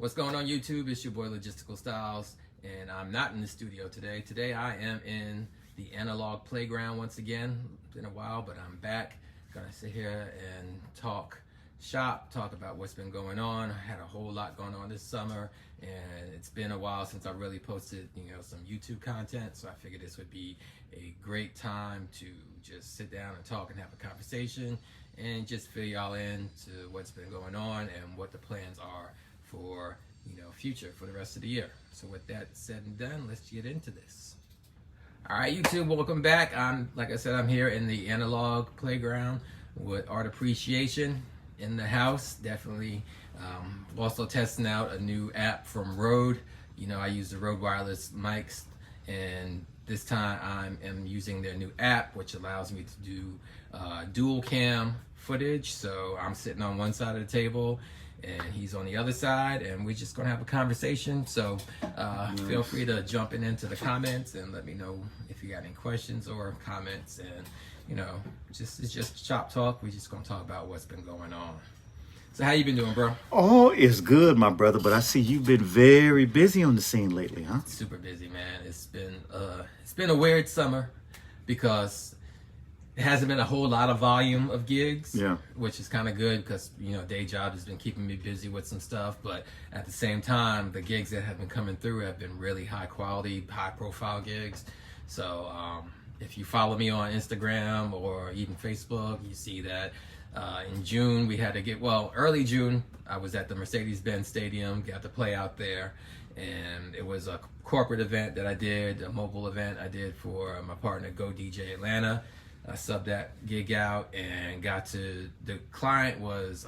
What's going on YouTube? It's your boy Logisticalstyles, and I'm not in the studio today. Today I am in the analog playground once again. It's been a while, but I'm back. Gonna sit here and talk about what's been going on. I had a whole lot going on this summer, and it's been a while since I really posted, some YouTube content. So I figured this would be a great time to just sit down and talk and have a conversation, and just fill y'all in to what's been going on and what the plans are for future for the rest of the year. So with that said and done, let's get into this. All right, YouTube, welcome back. Like I said, I'm here in the analog playground with art appreciation in the house. Definitely also testing out a new app from Rode. I use the Rode wireless mics, and this time I am using their new app, which allows me to do dual cam footage. So I'm sitting on one side of the table and he's on the other side, and we're just gonna have a conversation. So feel free to jump into the comments and let me know if you got any questions or comments. And it's just shop talk. We're just gonna talk about what's been going on. So how you been doing, bro? Oh, it's good, my brother. But I see you've been very busy on the scene lately, huh? Super busy, man. It's been a weird summer because it hasn't been a whole lot of volume of gigs, which is kind of good because, day job has been keeping me busy with some stuff. But at the same time, the gigs that have been coming through have been really high quality, high profile gigs. So if you follow me on Instagram or even Facebook, you see that in June we had to early June, I was at the Mercedes-Benz Stadium, got to play out there. And it was a corporate event that I did, a mobile event I did for my partner, Go DJ Atlanta. I subbed that gig out and the client was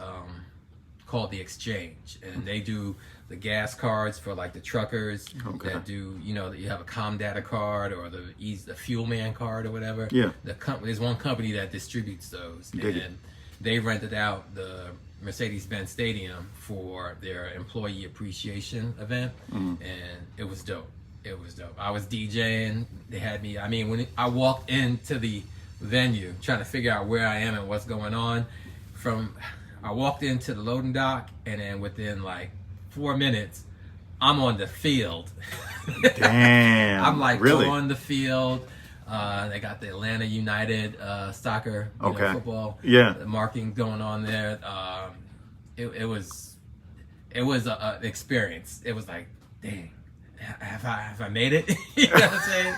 called The Exchange, and they do the gas cards for like the truckers that do, you have a Com Data card or the Fuel Man card or whatever. Yeah. There's one company that distributes those, and they rented out the Mercedes-Benz Stadium for their employee appreciation event, and it was dope. It was dope. I was DJing. They had me. When I walked into the venue trying to figure out where I am and what's going on, I walked into the loading dock, and then within like 4 minutes I'm on the field. Damn. I'm like really? on the field. They got the Atlanta United soccer football marking going on there. It was an experience. It was like, dang, have I made it? You know what I'm saying?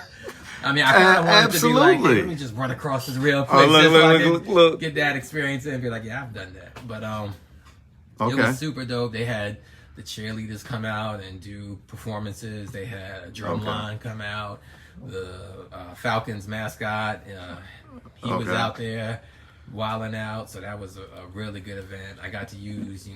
I kind of wanted to be like, hey, let me just run across this real quick so get that experience and be like, yeah, I've done that. But it was super dope. They had the cheerleaders come out and do performances. They had a drum line come out. The Falcons mascot, he was out there wilding out. So that was a really good event. I got to use,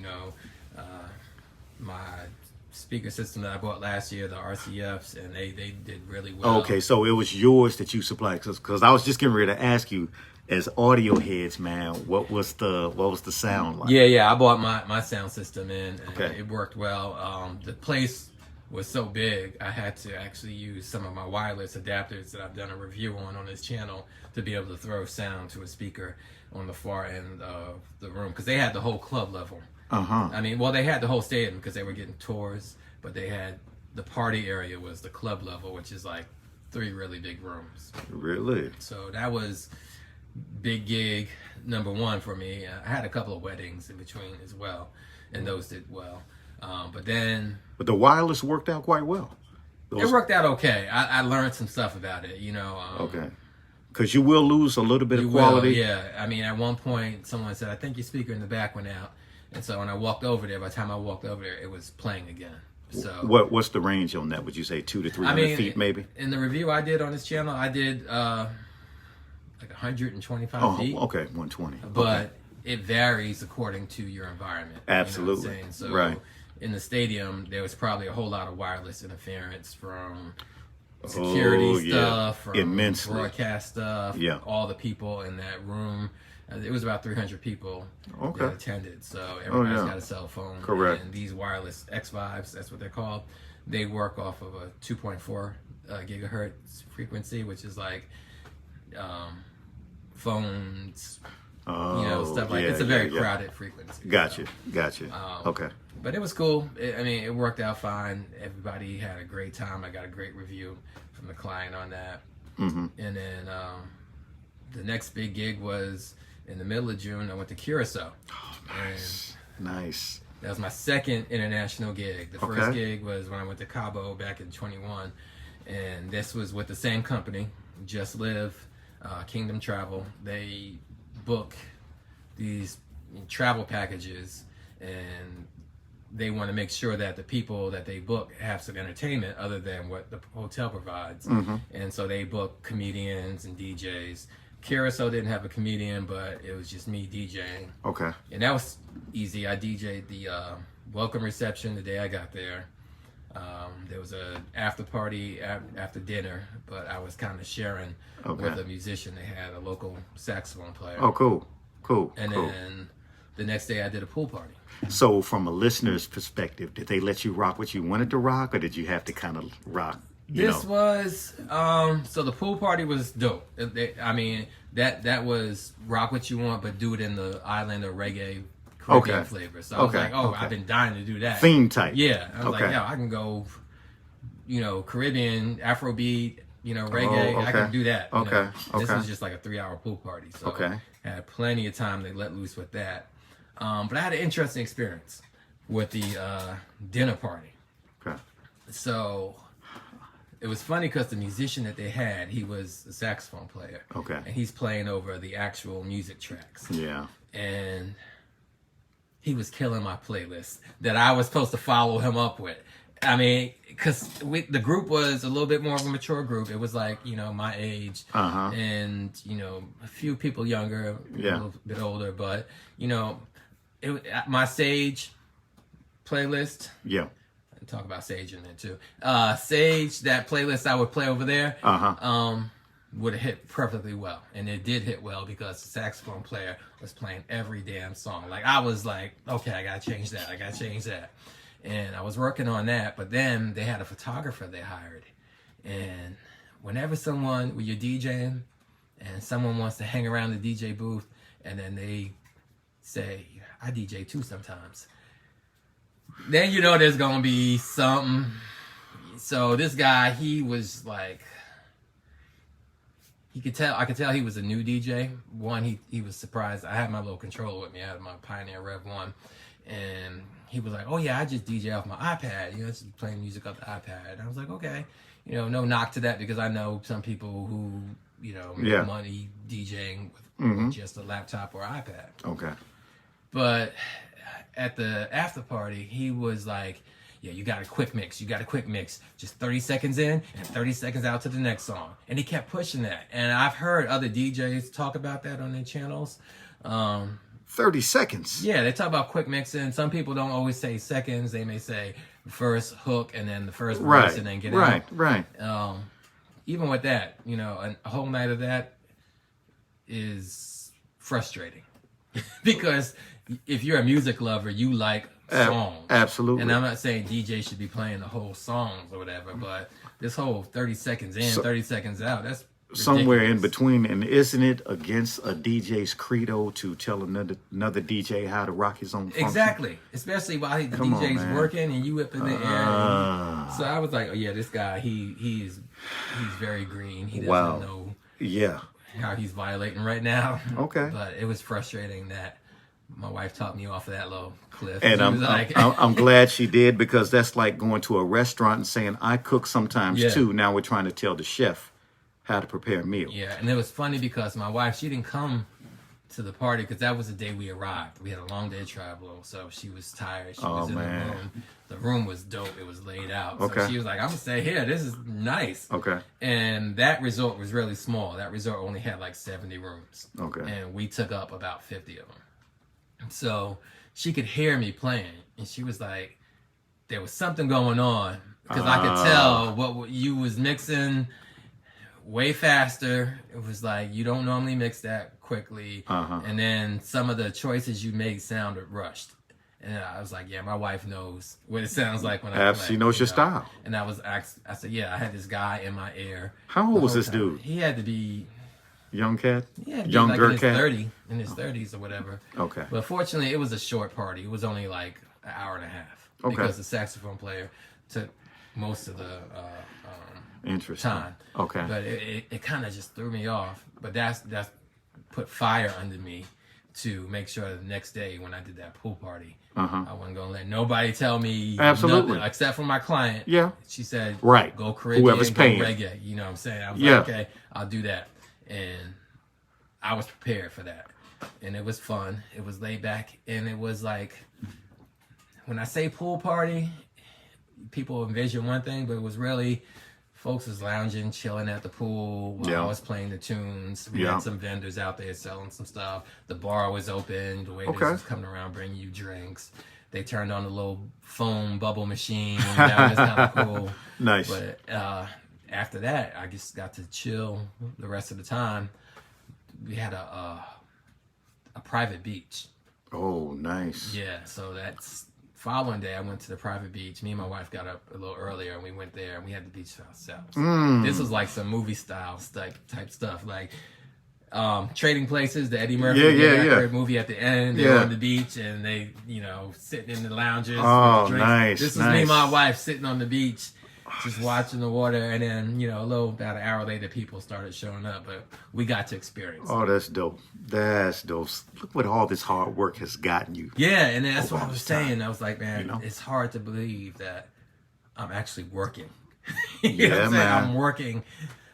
my speaker system that I bought last year, the RCFs, and they did really well. Okay, so it was yours that you supplied, because I was just getting ready to ask you, as audio heads, man, what was the sound like? Yeah, I bought my sound system in, and it worked well. The place was so big, I had to actually use some of my wireless adapters that I've done a review on this channel to be able to throw sound to a speaker on the far end of the room, because they had the whole club level. They had the whole stadium because they were getting tours, but they had the party area was the club level, which is like 3 really big rooms. Really? So that was big gig number 1 for me. I had a couple of weddings in between as well, and those did well. But the wireless worked out quite well. It worked out okay. I learned some stuff about it, Because you will lose a little bit of quality. Yeah. At one point, someone said, I think your speaker in the back went out. And so when I walked over there, by the time I walked over there, it was playing again. So what's the range on that? Would you say 200 to 300 feet, maybe? In the review I did on this channel, I did like 125 feet. Okay, 120. But it varies according to your environment. Absolutely. You know what I'm saying? So in the stadium, there was probably a whole lot of wireless interference from security stuff, from broadcast stuff, all the people in that room. It was about 300 people that attended, so everybody's got a cell phone. Correct. And these wireless X-Vibes, that's what they're called, they work off of a 2.4 gigahertz frequency, which is like phones stuff like it's a very crowded frequency. Gotcha. Okay. But it was cool. It worked out fine. Everybody had a great time. I got a great review from the client on that. And then the next big gig was in the middle of June. I went to Curacao. Oh, nice. That was my second international gig. The first gig was when I went to Cabo back in 21. And this was with the same company, Just Live, Kingdom Travel. They book these travel packages, and they want to make sure that the people that they book have some entertainment other than what the hotel provides. And so they book comedians and DJs. Curacao didn't have a comedian, but it was just me DJing. Okay. And that was easy. I DJ'd the welcome reception the day I got there. There was a after party after dinner, but I was kind of sharing with a musician. They had a local saxophone player. Oh, cool. And then the next day I did a pool party. So from a listener's perspective, did they let you rock what you wanted to rock, or did you have to kind of rock? Was so the pool party was dope. That was rock what you want, but do it in the island or reggae Caribbean flavor. So I was like, I've been dying to do that. Theme type. Yeah. I was like, I can go, Caribbean, Afrobeat, reggae. I can do that. This was just like a 3-hour pool party. So I had plenty of time to let loose with that. But I had an interesting experience with the dinner party. Okay. So it was funny because the musician that they had, he was a saxophone player. Okay. And he's playing over the actual music tracks. Yeah. And he was killing my playlist that I was supposed to follow him up with. Because the group was a little bit more of a mature group. It was like, my age and, a few people younger, a little bit older. But, my Sage playlist. Yeah. Talk about Sage in there too. Sage, that playlist I would play over there, would have hit perfectly well. And it did hit well because the saxophone player was playing every damn song. Like, I was like, okay, I gotta change that. And I was working on that, but then they had a photographer they hired. And whenever when you're DJing and someone wants to hang around the DJ booth and then they say, I DJ too sometimes, then there's gonna be something. So this guy, he was like, I could tell he was a new DJ. One, he was surprised. I had my little controller with me. I had my Pioneer Rev 1. And he was like, oh yeah, I just DJ off my iPad. Just playing music off the iPad. And I was like, okay. No knock to that because I know some people who, make money DJing with just a laptop or iPad. Okay. But at the after party, he was like, yeah, you got a quick mix. Just 30 seconds in and 30 seconds out to the next song. And he kept pushing that. And I've heard other DJs talk about that on their channels. 30 seconds? Yeah, they talk about quick mixing. Some people don't always say seconds. They may say first hook and then the first verse and then get out. Right. Even with that, a whole night of that is frustrating. Because if you're a music lover, you like songs. Absolutely. And I'm not saying DJ should be playing the whole songs or whatever, but this whole 30 seconds in, 30 seconds out, that's ridiculous. Somewhere in between. And isn't it against a DJ's credo to tell another DJ how to rock his own function? Exactly. Especially while the DJ's working and you up in the air. So I was like, oh yeah, this guy, he's very green. He doesn't know how he's violating right now. Okay. But it was frustrating that my wife talked me off of that little cliff. And I'm glad she did, because that's like going to a restaurant and saying, I cook sometimes too. Now we're trying to tell the chef how to prepare a meal. Yeah, and it was funny because my wife, she didn't come to the party because that was the day we arrived. We had a long day travel, so she was tired. She was in the room. The room was dope. It was laid out. So she was like, I'm going to stay here. This is nice. Okay. And that resort was really small. That resort only had like 70 rooms. Okay. And we took up about 50 of them. So she could hear me playing, and she was like, there was something going on, because I could tell what you was mixing way faster. It was like, you don't normally mix that quickly. And then some of the choices you made sounded rushed. And I was like, yeah, my wife knows what it sounds like when I play. She knows your style. And I said, yeah, I had this guy in my ear. How old was this dude? He had to be Young cat? Yeah, younger like cat? In his 30s or whatever. Okay. But fortunately, it was a short party. It was only like an hour and a half. Okay. Because the saxophone player took most of the Interesting. time. Okay. But it kind of just threw me off. But that's put fire under me to make sure the next day when I did that pool party, I wasn't going to let nobody tell me Absolutely. nothing except for my client. Yeah. She said, right. Go Caribbean, whoever's go paying. reggae. You know what I'm saying? I was like, okay, I'll do that. And I was prepared for that. And it was fun. It was laid back. And it was like, when I say pool party, people envision one thing, but it was really folks was lounging, chilling at the pool while I was playing the tunes. We had some vendors out there selling some stuff. The bar was open. The waiters was coming around bringing you drinks. They turned on the little foam bubble machine. That was kind of cool. Nice. But after that, I just got to chill the rest of the time. We had a private beach. Oh, nice. Yeah, so that's following day. I went to the private beach. Me and my wife got up a little earlier, and we went there, and we had the beach to ourselves. This was like some movie style type stuff, like Trading Places, the Eddie Murphy movie at the end. They're on the beach, and they, sitting in the lounges. Oh, with drinks. nice. This was me and my wife sitting on the beach, just watching the water, and then, about an hour later, people started showing up, but we got to experience it. Oh, that's dope. That's dope. Look what all this hard work has gotten you. Yeah, and that's what I was saying. I was like, man, it's hard to believe that I'm actually working. You know what I'm saying? I'm working.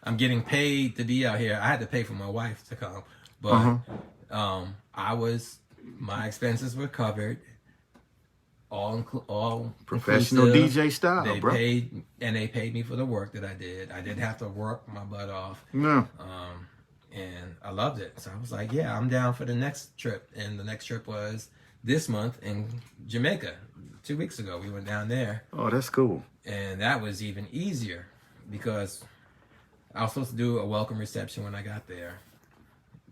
I'm getting paid to be out here. I had to pay for my wife to come, but my expenses were covered. All professional inclusive. DJ style, they bro. They paid me for the work that I did. I didn't have to work my butt off. No. And I loved it. So I was like, yeah, I'm down for the next trip. And the next trip was this month in Jamaica. 2 weeks ago, we went down there. Oh, that's cool. And that was even easier because I was supposed to do a welcome reception when I got there.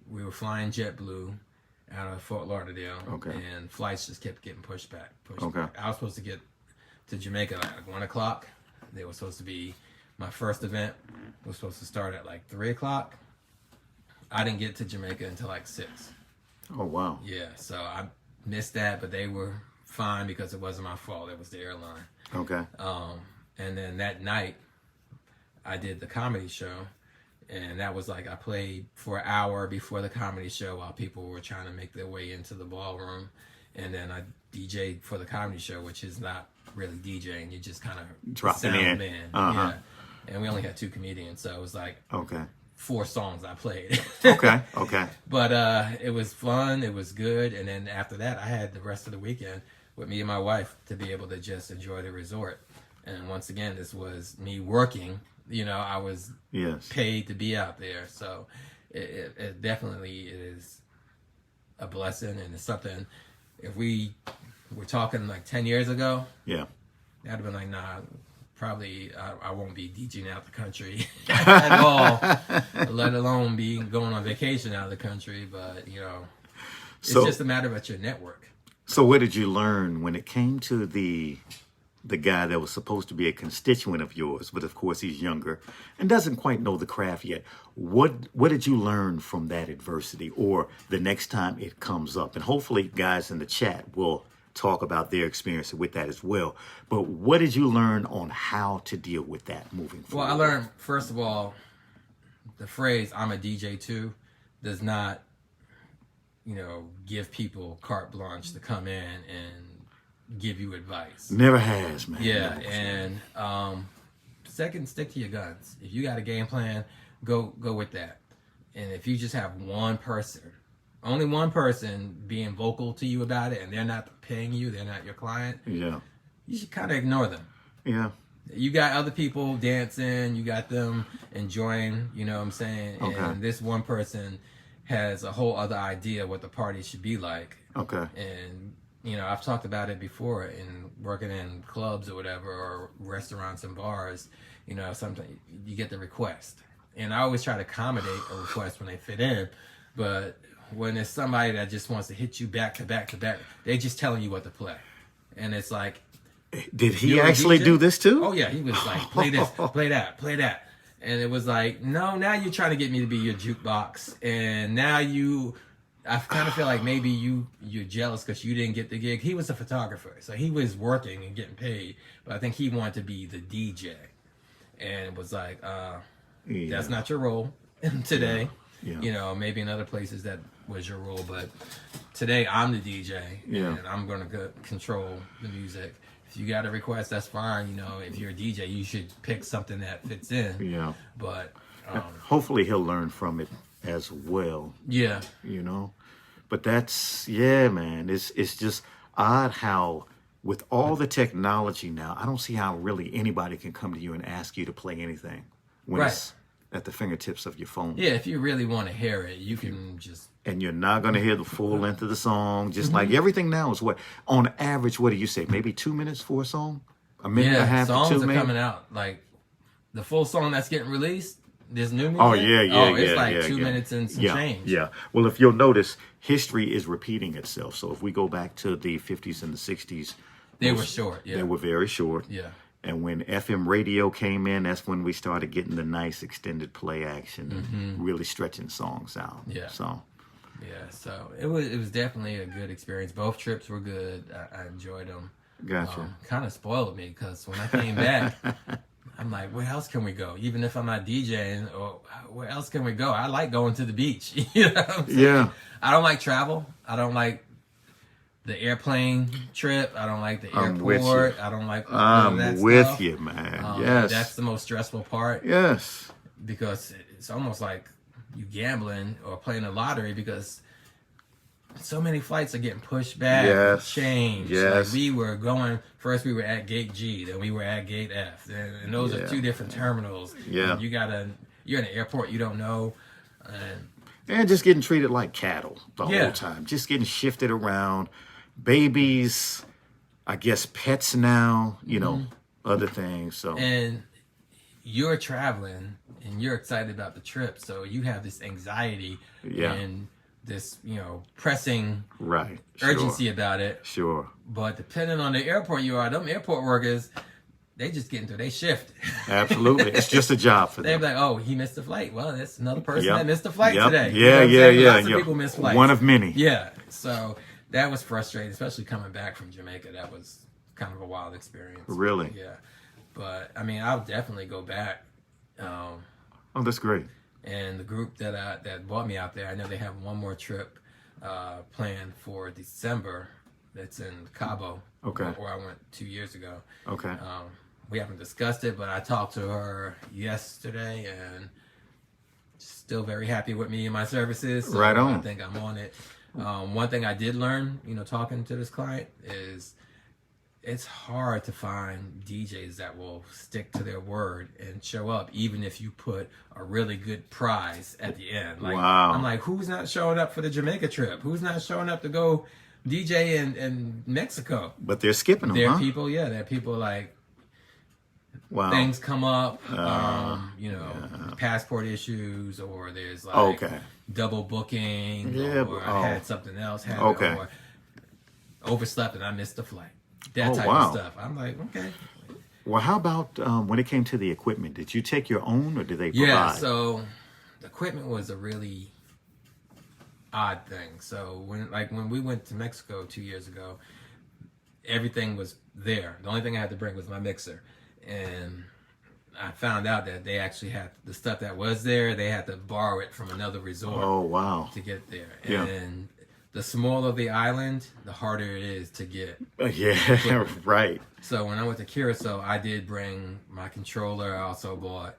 We were flying JetBlue out of Fort Lauderdale, and flights just kept getting pushed back. I was supposed to get to Jamaica at 1 o'clock. They were supposed to be, my first event was supposed to start at like 3 o'clock. I didn't get to Jamaica until like 6. Oh, wow. Yeah, so I missed that, but they were fine because it wasn't my fault. It was the airline. Okay. And then that night, I did the comedy show. And that was like I played for an hour before the comedy show while people were trying to make their way into the ballroom. And then I DJ'd for the comedy show, which is not really DJing. You just kind of dropping in. Man. Yeah. And we only had 2 comedians. So it was like 4 songs I played. Okay. But it was fun. It was good. And then after that, I had the rest of the weekend with me and my wife to be able to just enjoy the resort. And once again, this was me working. I was paid to be out there. So it definitely is a blessing, and it's something, if we were talking like 10 years ago, that'd have been like, nah, probably I won't be DJing out the country at all, let alone be going on vacation out of the country. But, it's just a matter of your network. So what did you learn when it came to the guy that was supposed to be a constituent of yours, but of course he's younger and doesn't quite know the craft yet? What did you learn from that adversity, or the next time it comes up? And hopefully guys in the chat will talk about their experience with that as well. But what did you learn on how to deal with that moving forward? Well, I learned, first of all, the phrase "I'm a DJ too" does not, give people carte blanche to come in and give you advice. Never has, man. Yeah, and second, stick to your guns. If you got a game plan, go with that. And if you just have one person, only one person being vocal to you about it, and they're not paying you, they're not your client, you should kind of ignore them. Yeah. You got other people dancing, you got them enjoying, you know what I'm saying? And this one person has a whole other idea what the party should be like. Okay. And I've talked about it before in working in clubs or whatever, or restaurants and bars. Sometimes you get the request. And I always try to accommodate a request when they fit in. But when it's somebody that just wants to hit you back to back to back, they just telling you what to play. And it's like... Did he actually do this too? Oh, yeah. He was like, play this, play that, play that. And it was like, no, now you're trying to get me to be your jukebox. And now I kind of feel like maybe you're jealous because you didn't get the gig. He was a photographer, so he was working and getting paid. But I think he wanted to be the DJ. And it was like, that's not your role today. Yeah. You know, maybe in other places that was your role. But today I'm the DJ. And I'm going to control the music. If you got a request, that's fine. You know, if you're a DJ, you should pick something that fits in. Yeah. But hopefully he'll learn from it as well. Yeah. You know, but that's, yeah, man. It's just odd how with all the technology now, I don't see how really anybody can come to you and ask you to play anything when it's at the fingertips of your phone. Yeah, if you really want to hear it, you can just... And you're not going to hear the full length of the song. Just like everything now is what, on average, what do you say? Maybe 2 minutes for a song? A minute and a half to 2 minutes? Songs are coming out. Like, the full song that's getting released, there's new music. Oh, yeah. It's like 2 minutes and some change. Yeah. Well, if you'll notice, history is repeating itself. So if we go back to the 50s and the 60s, they were short. Yeah. They were very short. Yeah. And when FM radio came in, that's when we started getting the nice extended play action and really stretching songs out. Yeah. So it was definitely a good experience. Both trips were good. I enjoyed them. Gotcha. Kind of spoiled me because when I came back, I'm like, where else can we go? Even if I'm not DJing, or where else can we go? I like going to the beach. You know what I'm saying? Yeah. I don't like travel. I don't like the airplane trip. I don't like the airport. I don't like I'm that with stuff. you, man. Yes. That's the most stressful part. Yes. Because it's almost like you gambling or playing the lottery because so many flights are getting pushed back, changed. Yes. Like we were first we were at gate G, then we were at gate F. And those are two different terminals. Yeah. And you're in an airport you don't know. And just getting treated like cattle the whole time. Just getting shifted around. Babies, I guess pets now, you know, other things. So and you're traveling and you're excited about the trip, so you have this anxiety and this, you know, pressing urgency about it. Sure. But depending on the airport you are, them airport workers, they just get into their shift. Absolutely. It's just a job for them. They're like, oh, he missed a flight. Well, that's another person that missed a flight today. Yeah, Lots of people miss flights. One of many. Yeah. So that was frustrating, especially coming back from Jamaica. That was kind of a wild experience. Really? Yeah. But, I mean, I'll definitely go back. Oh, that's great. And the group that brought me out there, I know they have one more trip planned for December. That's in Cabo. Okay. Where I went 2 years ago. Okay. We haven't discussed it, but I talked to her yesterday and still very happy with me and my services. So right on. I think I'm on it. One thing I did learn, you know, talking to this client is it's hard to find DJs that will stick to their word and show up, even if you put a really good prize at the end. Like, I'm like, who's not showing up for the Jamaica trip? Who's not showing up to go DJ in Mexico? But they're skipping them, there are people like, things come up, you know, passport issues, or there's like double booking, or I had something else happen, or overslept and I missed the flight. That type of stuff. I'm like, okay. Well, how about when it came to the equipment? Did you take your own, or did they provide? Yeah, so the equipment was a really odd thing. So when we went to Mexico 2 years ago, everything was there. The only thing I had to bring was my mixer. And I found out that they actually had the stuff that was there, they had to borrow it from another resort to get there. And the smaller the island, the harder it is to get. Yeah, right. So when I went to Curacao, I did bring my controller. I also bought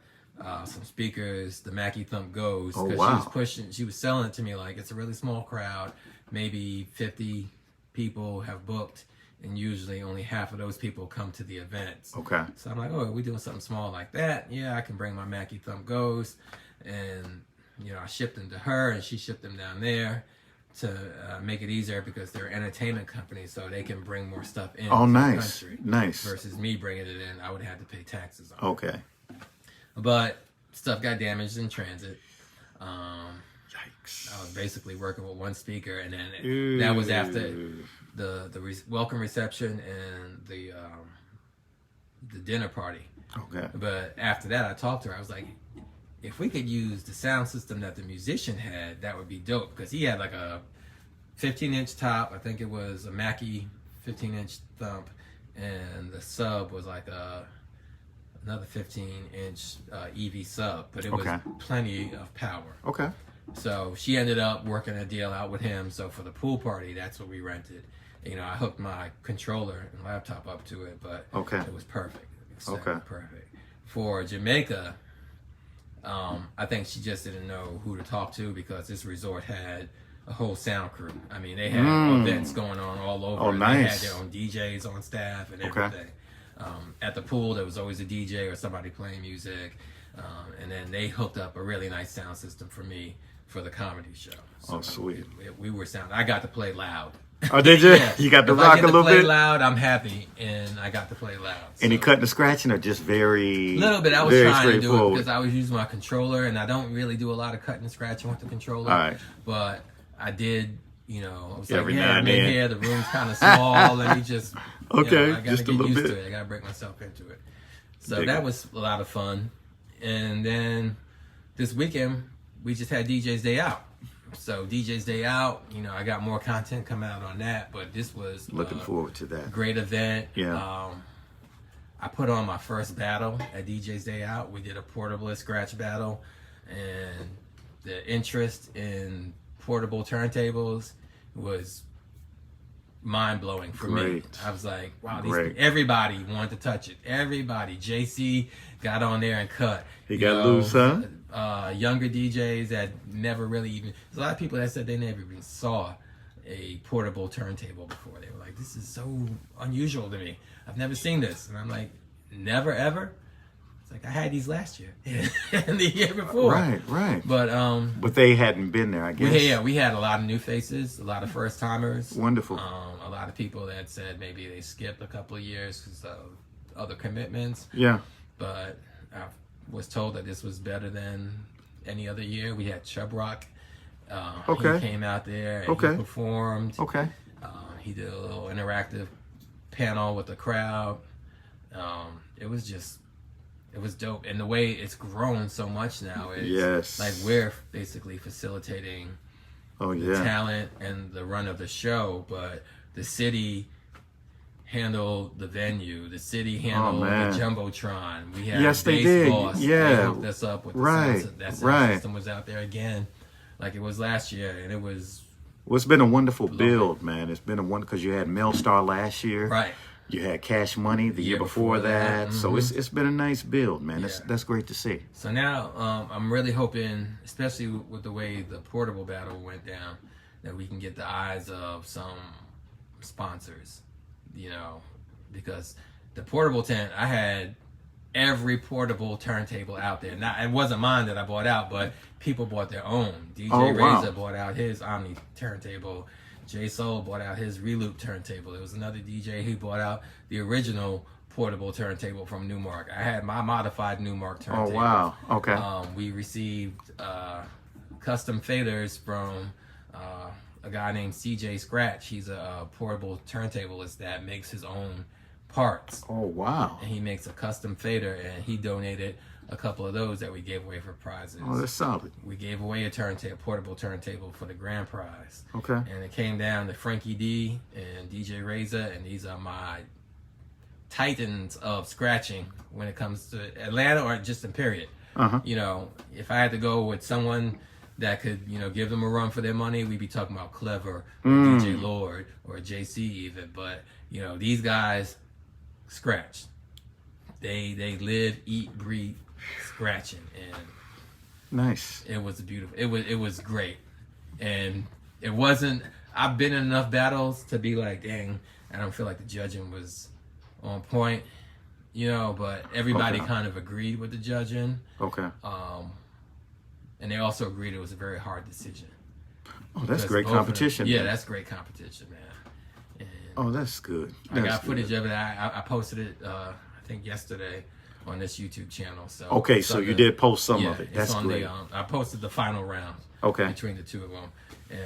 some speakers, the Mackie Thump Goes, because she was selling it to me like it's a really small crowd, maybe 50 people have booked, and usually only half of those people come to the events. Okay. So I'm like, oh, are we doing something small like that? Yeah, I can bring my Mackie Thump Goes, and you know, I shipped them to her, and she shipped them down there to make it easier because they're an entertainment company, so they can bring more stuff in. Oh, nice, the country. Nice. Versus me bringing it in, I would have to pay taxes on. Okay. But stuff got damaged in transit. Yikes. I was basically working with one speaker, and then that was after the welcome reception and the the dinner party. Okay. But after that, I talked to her. I was like, if we could use the sound system that the musician had, that would be dope. Because he had like a 15-inch top. I think it was a Mackie 15-inch thump. And the sub was like another 15-inch EV sub. But it was plenty of power. Okay. So she ended up working a deal out with him. So for the pool party, that's what we rented. I hooked my controller and laptop up to it, but it was perfect. Perfect. For Jamaica, I think she just didn't know who to talk to because this resort had a whole sound crew. I mean, they had events going on all over. Oh, nice. They had their own DJs on staff and everything. At the pool, there was always a DJ or somebody playing music. And then they hooked up a really nice sound system for me for the comedy show. So sweet. We were sound. I got to play loud. Oh, did you? Yeah. You got to if rock I get a little to play bit? Loud, I'm happy, and I got to play loud. Any cutting and scratching or just very... little bit. I was trying to do it because I was using my controller, and I don't really do a lot of cutting and scratching with the controller. All right. But I did, I was Every like, now I'm and in then. here, the room's kind of small, let me just... I got to just a get little used bit. to it. I got to break myself into it. So that was a lot of fun. And then this weekend, we just had DJ's Day Out. So DJ's Day Out, I got more content coming out on that, but this was looking forward to that. Great event. Yeah. I put on my first battle at DJ's Day Out. We did a portable scratch battle, and the interest in portable turntables was mind-blowing for me. I was like, wow, everybody wanted to touch it. Everybody. JC got on there and cut. He got loose, huh? Younger DJs that never really even... There's a lot of people that said they never even saw a portable turntable before. They were like, this is so unusual to me. I've never seen this. And I'm like, never, ever? It's like, I had these last year and the year before. Right. But they hadn't been there, I guess. We had a lot of new faces, a lot of first-timers. Wonderful. A lot of people that said maybe they skipped a couple of years because of other commitments. Yeah. But I was told that this was better than any other year. We had Chub Rock. He came out there and he performed. He did a little interactive panel with the crowd. It was dope. And the way it's grown so much now is like we're basically facilitating the talent and the run of the show, but the city handled the venue. The city handled the Jumbotron. We had they did. Boss. Yeah. They hooked us up with the sound. That sound system was out there again like it was last year, and it was... Well, it's been a wonderful build, man. It's been a wonderful... Because you had Melstar last year. Right. You had Cash Money the year before that. So it's been a nice build, man. Yeah. That's great to see. So now I'm really hoping, especially with the way the portable battle went down, that we can get the eyes of some sponsors, because the portable tent, I had every portable turntable out there. Now, it wasn't mine that I bought out, but people bought their own. DJ Razor bought out his Omni turntable. J Soul bought out his Reloop turntable. There was another DJ who bought out the original portable turntable from Newmark. I had my modified Newmark turntable. Oh, wow. Okay. We received custom faders from a guy named CJ Scratch. He's a portable turntablist that makes his own parts. Oh, wow. And he makes a custom fader, and he donated a couple of those that we gave away for prizes. Oh, that's solid. We gave away a portable turntable for the grand prize. Okay. And it came down to Frankie D and DJ Razor, and these are my titans of scratching when it comes to Atlanta or just in period. If I had to go with someone that could, give them a run for their money, we'd be talking about Clever, or DJ Lord, or JC even. But, these guys scratch. They live, eat, breathe scratching, and nice. It was beautiful. It was great, and it wasn't. I've been in enough battles to be like, dang, I don't feel like the judging was on point, But everybody kind of agreed with the judging. Okay. And they also agreed it was a very hard decision. Oh, that's great competition. Yeah, that's great competition, man. And oh, that's good. I got footage of it. I posted it. I think yesterday on this YouTube channel. So okay, so you did post some of it. That's great. I posted the final round. Okay. Between the two of them, and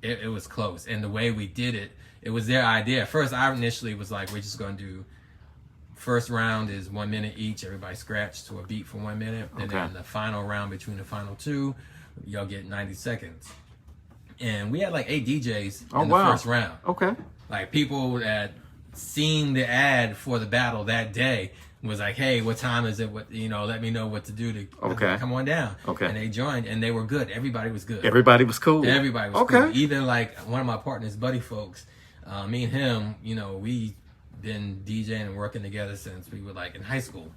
it was close. And the way we did it, it was their idea. At first, I initially was like, we're just going to do first round is 1 minute each. Everybody scratch to a beat for 1 minute. And then the final round between the final two, y'all get 90 seconds. And we had like 8 DJs in the first round. Okay. Like people that seen the ad for the battle that day was like, hey, what time is it? What, let me know what to do to come on down. Okay. And they joined and they were good. Everybody was good. Everybody was cool. Everybody was cool. Even like one of my partners, Buddy Folks, me and him, we been DJing and working together since we were like in high school.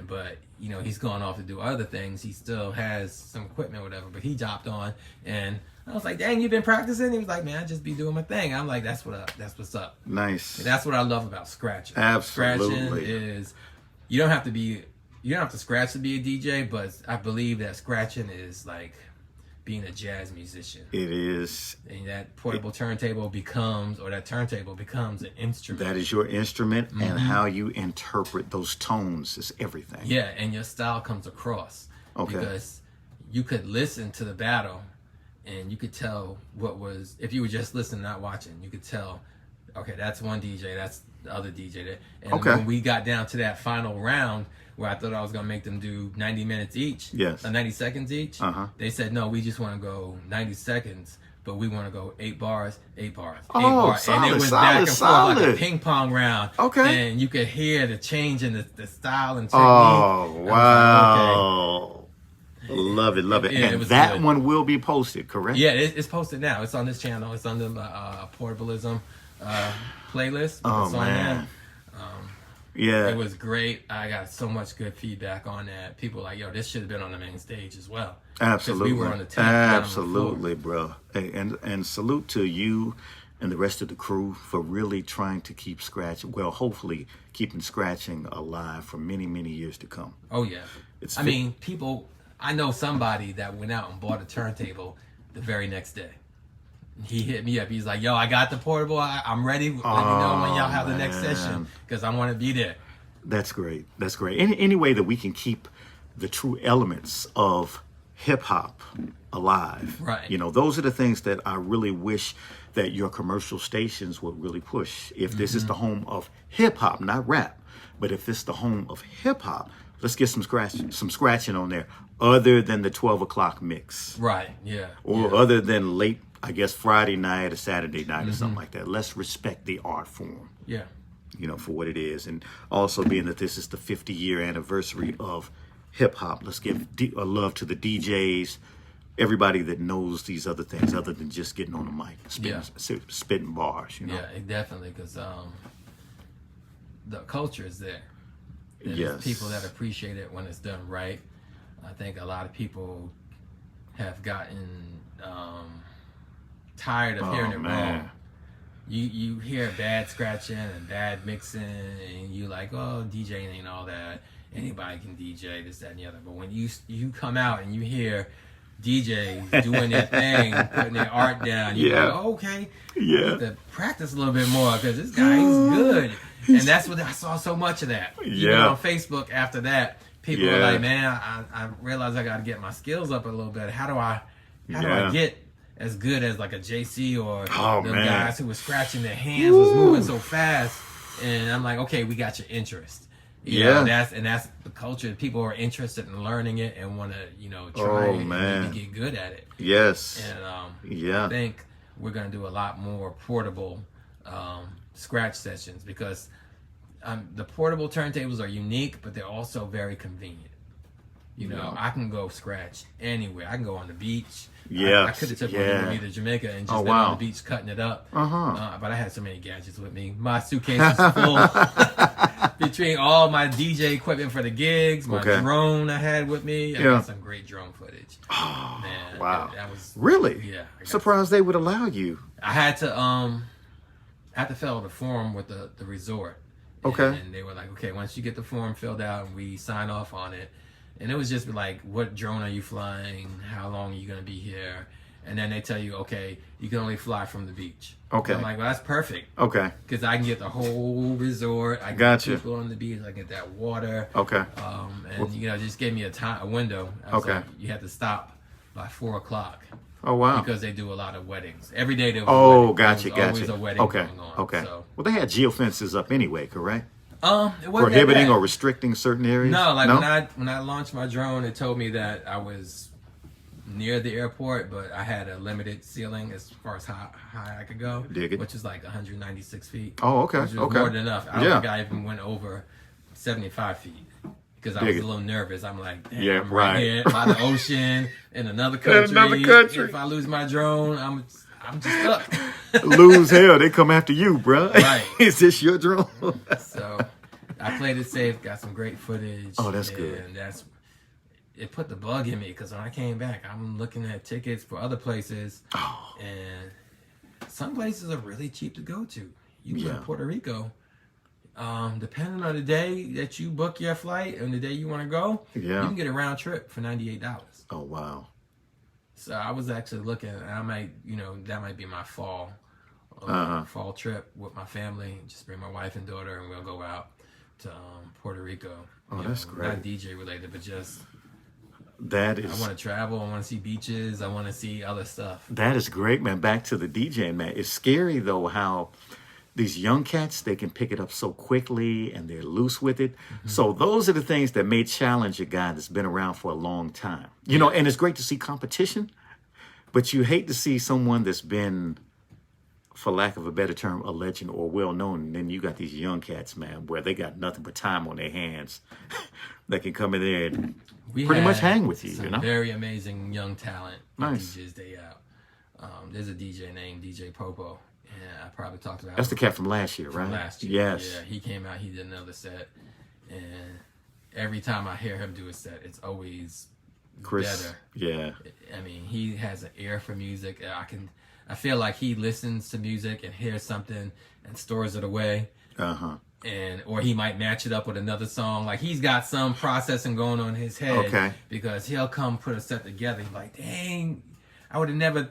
But he's gone off to do other things. He still has some equipment or whatever, but he dropped on and I was like, dang, you been practicing? He was like, man, I just be doing my thing. I'm like, that's what's up. Nice. That's what I love about scratching. Absolutely. Scratching is, you don't have to scratch to be a DJ, but I believe that scratching is like being a jazz musician. It is. And that portable turntable becomes an instrument. That is your instrument, and how you interpret those tones is everything. Yeah, and your style comes across. Okay. Because you could listen to the battle and you could tell if you were just listening, not watching, you could tell, okay, that's one DJ, that's the other DJ. And when we got down to that final round, where I thought I was going to make them do 90 minutes each, 90 seconds each, they said, no, we just want to go 90 seconds, but we want to go 8 bars, 8 bars, 8 bars. Solid, and it was back and forth like a ping pong round. Okay. And you could hear the change in the style and technique. Oh, wow. Love it. Yeah, and that good. One will be posted, correct? Yeah, it's posted now. It's on this channel. It's under the Portablism playlist. Oh, man. Yeah. It was great. I got so much good feedback on that. People were like, yo, this should have been on the main stage as well. Absolutely. We were on the 10th. Absolutely, bro. And salute to you and the rest of the crew for really trying to keep scratching. Well, hopefully keeping scratching alive for many, many years to come. Oh, yeah. I know somebody that went out and bought a turntable the very next day. He hit me up. He's like, yo, I got the portable. I'm ready. Let me know when y'all have the next session because I want to be there. That's great. Any way that we can keep the true elements of hip-hop alive. Right. Those are the things that I really wish that your commercial stations would really push. If this is the home of hip-hop, not rap, but if this is the home of hip-hop, let's get some scratching on there other than the 12 o'clock mix. Right, yeah. Or other than late, I guess, Friday night or Saturday night or something like that. Let's respect the art form. Yeah. For what it is. And also being that this is the 50-year anniversary of hip-hop, let's give a love to the DJs, everybody that knows these other things other than just getting on the mic and spitting bars, Yeah, definitely, because the culture is there. There's people that appreciate it when it's done right. I think a lot of people have gotten tired of hearing it wrong. You hear bad scratching and bad mixing, and you like, oh, DJing ain't all that. Anybody can DJ, this, that, and the other. But when you come out and you hear DJs doing their thing, putting their art down, you go, oh, okay, you have to practice a little bit more because this guy, he's good. And that's what I saw so much of that. Even on Facebook after that, people were like, man, I realized I got to get my skills up a little bit. How do I get as good as like a JC or the guys who were scratching their hands was moving so fast? And I'm like, okay, we got your interest. You know, that's the culture. People are interested in learning it and want to, try and get good at it. Yes. And I think we're going to do a lot more portable scratch sessions because the portable turntables are unique, but they're also very convenient. I can go scratch anywhere. I can go on the beach. I could have took one with me to Jamaica and just been on the beach cutting it up. But I had so many gadgets with me. My suitcase is full. Between all my DJ equipment for the gigs, my drone I had with me. I got some great drone footage. Oh, man, wow. That was really? Yeah. Surprised they would allow you. I had to fill the form with the resort. And they were like, okay, once you get the form filled out and we sign off on it. And it was just like, what drone are you flying? How long are you going to be here? And then they tell you, okay, you can only fly from the beach. Okay. And I'm like, well, that's perfect. Okay. Because I can get the whole resort. I can get people on the beach. I get that water. Okay. And, just gave me a window. Like, you had to stop by 4 o'clock. Oh, wow. Because they do a lot of weddings. Every day there was a wedding. Gotcha. Always a wedding going on. Okay. So. Well, they had geofences up anyway, correct? It wasn't prohibiting or restricting certain areas? No, like when I launched my drone, it told me that I was near the airport, but I had a limited ceiling as far as how high I could go, which is like 196 feet. Oh, okay, which is more than enough. I don't think I even went over 75 feet because I was a little nervous. I'm like, damn, I'm right here by the ocean in another country. If I lose my drone, I'm just stuck. Lose hell, they come after you, bro. Right? Is this your drone? So I played it safe, got some great footage. Oh, that's good. And it put the bug in me because when I came back, I'm looking at tickets for other places, and some places are really cheap to go to. You go to Puerto Rico, depending on the day that you book your flight and the day you want to go, you can get a round trip for $98. Oh, wow. So I was actually looking, and I might, that might be my fall trip with my family. Just bring my wife and daughter, and we'll go out to Puerto Rico. Oh, that's great. Not DJ related, but just I want to travel. I want to see beaches. I want to see other stuff. That is great, man. Back to the DJing, man. It's scary though how these young cats, they can pick it up so quickly and they're loose with it. Mm-hmm. So those are the things that may challenge a guy that's been around for a long time. You know, and it's great to see competition, but you hate to see someone that's been, for lack of a better term, a legend or well-known. And then you got these young cats, man, where they got nothing but time on their hands that can come in there and pretty much hang with you, Very amazing young talent. Nice. DJ's Day Out. There's a DJ named DJ Popo. And I probably talked about That's the cat from last year, right? From last year. Yes. Yeah, he came out, he did another set. And every time I hear him do a set, it's always better. Yeah. I mean, he has an ear for music. I feel like he listens to music and hears something and stores it away. Or he might match it up with another song. Like he's got some processing going on in his head. Because he'll come put a set together. He's like, dang, I would have never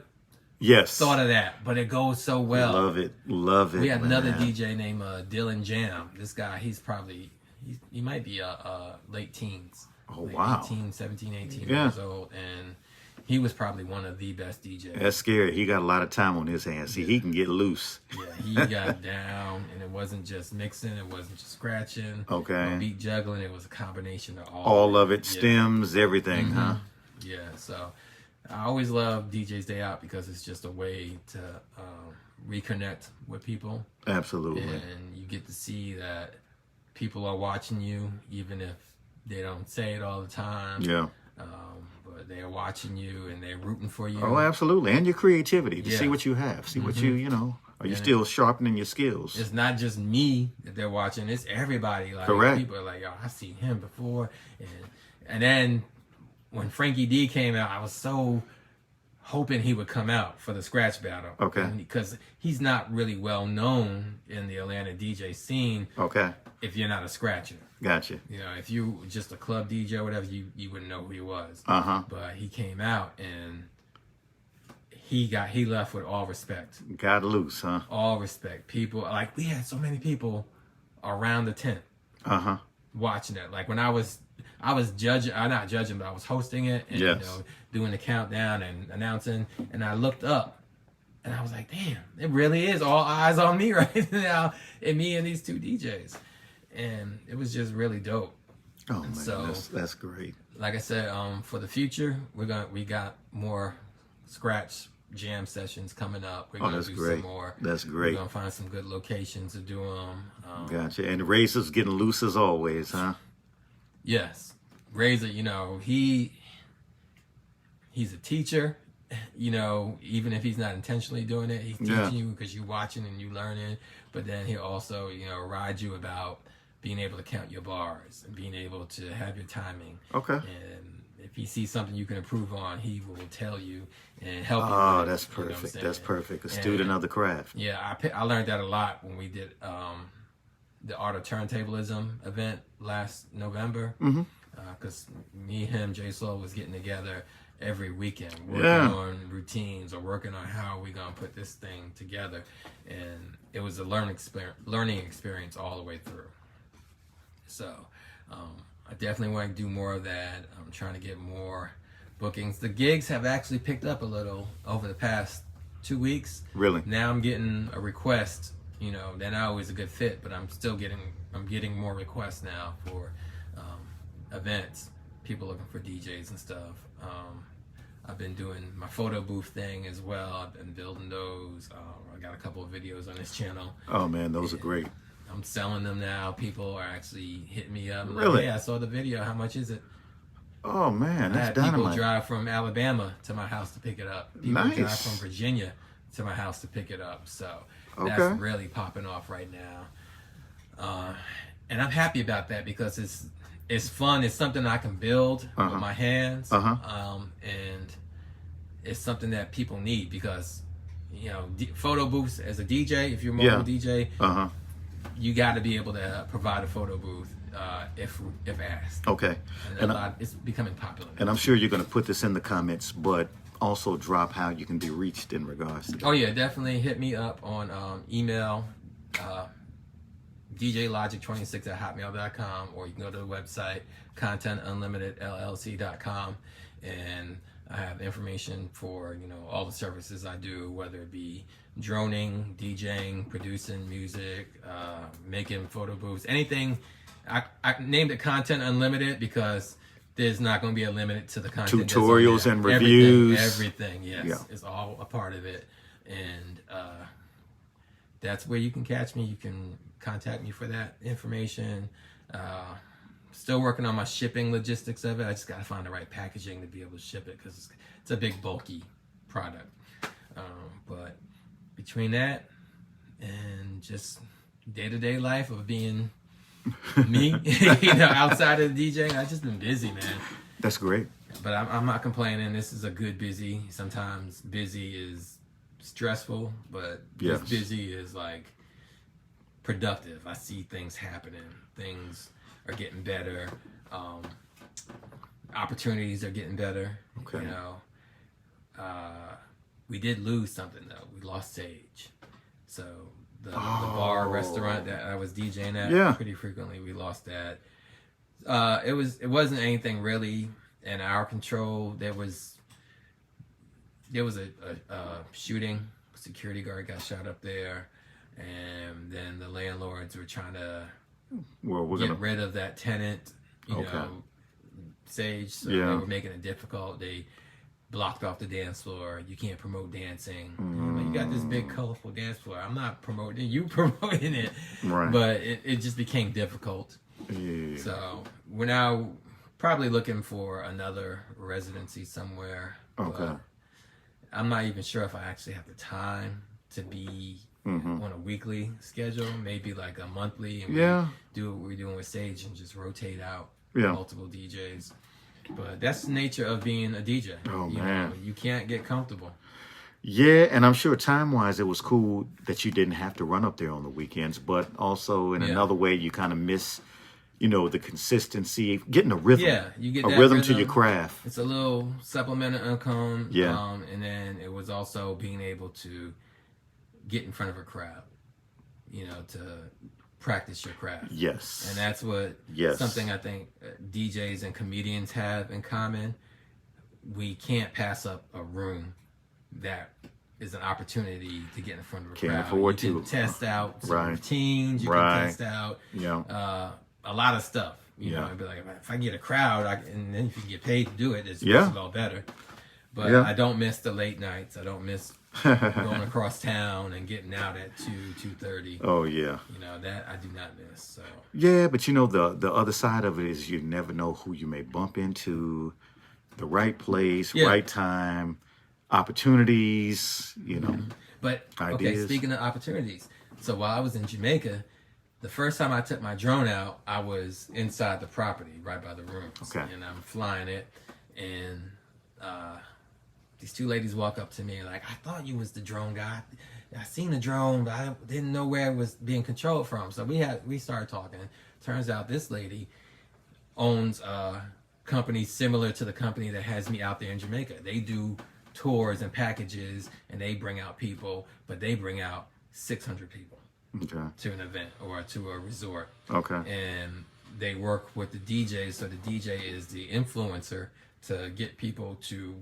thought of that, but it goes so well. Love it. We had another DJ named Dylan Jam. This guy, he might be late teens. Oh, wow. 17, 18 years old, and he was probably one of the best DJs. That's scary. He got a lot of time on his hands. See, he can get loose. Yeah, he got down, and it wasn't just mixing. It wasn't just scratching. Beat juggling. It was a combination of all of it. Stems, everything, huh? Yeah, so I always love DJ's Day Out because it's just a way to reconnect with people. Absolutely. And you get to see that people are watching you, even if they don't say it all the time. Yeah. But they're watching you and they're rooting for you. Oh, absolutely. And your creativity to see what you have. See what are you still sharpening your skills? It's not just me that they're watching. It's everybody. Like, correct. People are like, yo, I've seen him before. And then when Frankie D came out, I was so hoping he would come out for the scratch battle. Because he's not really well known in the Atlanta DJ scene. If you're not a scratcher. Gotcha. If you were just a club DJ or whatever, you wouldn't know who he was. But he came out and he left with all respect. Got loose, huh? All respect. People, like, we had so many people around the tent watching it. Like when I was judging, not judging, but I was hosting it and doing the countdown and announcing, and I looked up and I was like, damn, it really is all eyes on me right now, and me and these two DJs. And it was just really dope. Oh, man, so, that's great. Like I said, for the future, we got more scratch jam sessions coming up. We're gonna do some more. That's great. We're gonna find some good locations to do them. Gotcha. And Razor's getting loose as always, huh? Yes, Razor. He's a teacher. Even if he's not intentionally doing it, he's teaching you because you're watching and you learning. But then he'll also, ride you about being able to count your bars and being able to have your timing. And if he sees something you can improve on, he will tell you and help you. Oh, that's perfect. That's perfect. A student of the craft. Yeah, I learned that a lot when we did the Art of Turntablism event last November. Because me, him, J Soul was getting together every weekend, working on routines or working on how we're going to put this thing together. And it was a learning experience all the way through. So I definitely want to do more of that. I'm trying to get more bookings. The gigs have actually picked up a little over the past 2 weeks. Really? Now I'm getting a request You know, they're not always a good fit, but I'm getting more requests now for events. People looking for DJs and stuff. I've been doing my photo booth thing as well. I've been building those. I got a couple of videos on this channel. Oh man, those are great. I'm selling them now. People are actually hitting me up. Really? Like, hey, I saw the video. How much is it? Oh man, that's people dynamite. drive from Alabama to my house to pick it up. People drive from Virginia to my house to pick it up. So that's really popping off right now. And I'm happy about that because it's fun. It's something I can build with my hands. And it's something that people need because, you know, photo booths as a DJ, if you're a mobile DJ, you got to be able to provide a photo booth if asked. Okay. And it's becoming popular. And I'm sure you're going to put this in the comments, but also drop how you can be reached in regards to that. Oh yeah, definitely hit me up on email, djlogic26@hotmail.com, or you can go to the website contentunlimitedllc.com, and I have information for, you know, all the services I do, whether it be droning, DJing, producing music, making photo booths, anything. I named it Content Unlimited because there's not going to be a limit to the content. Tutorials and reviews. Everything, yes. Yeah. It's all a part of it. And that's where you can catch me. You can contact me for that information. Still working on my shipping logistics of it. I just got to find the right packaging to be able to ship it because it's a big, bulky product. But between that and just day-to-day life of being me, you know, outside of the DJing, I've just been busy, man. That's great. But I'm not complaining. This is a good busy. Sometimes busy is stressful, but this busy is like productive. I see things happening. Things are getting better. Opportunities are getting better. Okay. You know, we did lose something though. We lost Sage. So the bar restaurant that I was DJing at pretty frequently, we lost that. It wasn't anything really in our control. There was a shooting. Security guard got shot up there, and then the landlords were trying to get rid of that tenant, you know, Sage. So they were making it difficult. They blocked off the dance floor. You can't promote dancing. Like, you got this big colorful dance floor. I'm not promoting it. You promoting it. Right. But it just became difficult. Yeah. So we're now probably looking for another residency somewhere. Okay. I'm not even sure if I actually have the time to be on a weekly schedule. Maybe like a monthly. And we do what we're doing with Sage and just rotate out multiple DJs. But that's the nature of being a DJ. Oh, man. You can't get comfortable. Yeah, and I'm sure time-wise it was cool that you didn't have to run up there on the weekends, but also in another way you kind of miss, you know, the consistency, getting a rhythm. Yeah, you get a rhythm to your craft. It's a little supplemental income. Yeah. And then it was also being able to get in front of a crowd, you know, to practice your craft. Yes. And that's what something I think DJs and comedians have in common. We can't pass up a room that is an opportunity to get in front of a crowd. Can't afford to. You can test out some routines. You can test out a lot of stuff. You know, and be like, if I get a crowd, and then if you get paid to do it, it's a lot better. But I don't miss the late nights. I don't miss going across town and getting out at 2:30. Oh yeah. You know, that I do not miss. So yeah, but you know, the other side of it is you never know who you may bump into, the right place, right time, opportunities, you know. But ideas. Okay, speaking of opportunities, so while I was in Jamaica, the first time I took my drone out, I was inside the property, right by the rooms. Okay. And I'm flying it, and these two ladies walk up to me like, I thought you was the drone guy. I seen the drone, but I didn't know where it was being controlled from. So we started talking. Turns out this lady owns a company similar to the company that has me out there in Jamaica. They do tours and packages, and they bring out people, but they bring out 600 people to an event or to a resort. Okay. And they work with the DJ, so the DJ is the influencer to get people to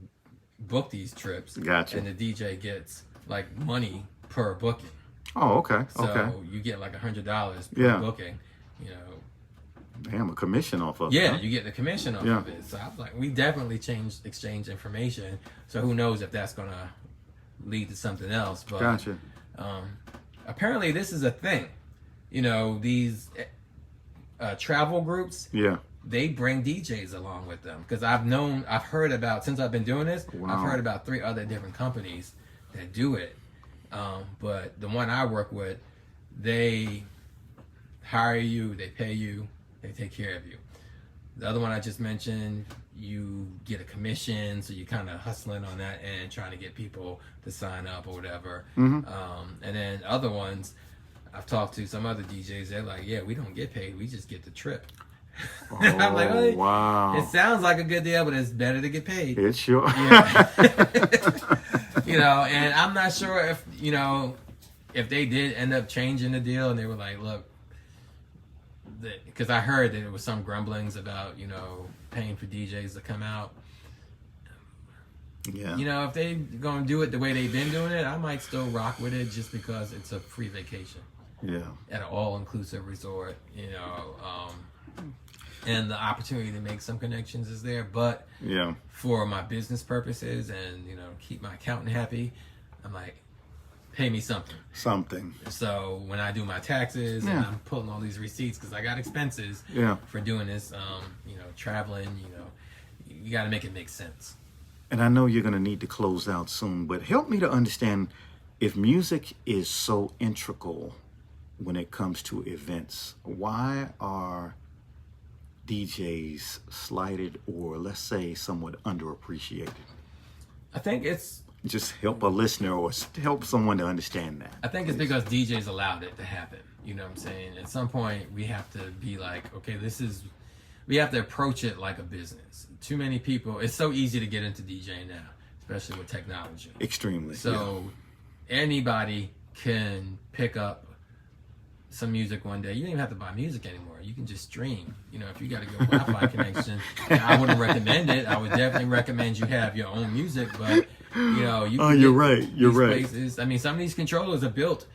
book these trips. Gotcha. And the DJ gets like money per booking. Oh, okay. So you get like $100 per booking, you know. Damn, a commission off of it. Yeah, huh? you get the commission off of it. So I was like, we definitely exchange information. So who knows if that's gonna lead to something else. But Gotcha. apparently this is a thing. You know, these travel groups. Yeah. They bring DJs along with them because I've heard about, since I've been doing this, I've heard about 3 other different companies that do it. But the one I work with, they hire you, they pay you, they take care of you. The other one I just mentioned, you get a commission, so you're kind of hustling on that end, trying to get people to sign up or whatever. And then other ones, I've talked to some other DJs, they're like, yeah, we don't get paid, we just get the trip. Oh, I'm like, oh, wow. It sounds like a good deal, but it's better to get paid. It's sure. Yeah. You know, and I'm not sure if, you know, if they did end up changing the deal and they were like, look, because I heard that there was some grumblings about, you know, paying for DJs to come out. Yeah. You know, if they gonna do it the way they've been doing it, I might still rock with it just because it's a free vacation. Yeah. At an all-inclusive resort, you know, and the opportunity to make some connections is there. But for my business purposes and, you know, keep my accountant happy, I'm like, pay me something. So when I do my taxes and I'm pulling all these receipts because I got expenses for doing this, you know, traveling, you know, you got to make it make sense. And I know you're going to need to close out soon, but help me to understand, if music is so integral when it comes to events, why are DJs slighted or, let's say, somewhat underappreciated? I think it's... Just help a listener or help someone to understand that. I think it's because DJs allowed it to happen. You know what I'm saying? At some point, we have to be like, okay, we have to approach it like a business. Too many people, it's so easy to get into DJing now, especially with technology. Extremely. So anybody can pick up some music one day. You don't even have to buy music anymore. You can just stream. You know, if you got a good Wi-Fi connection, I wouldn't recommend it. I would definitely recommend you have your own music, but you know, you can you're right. Places. I mean, some of these controllers are built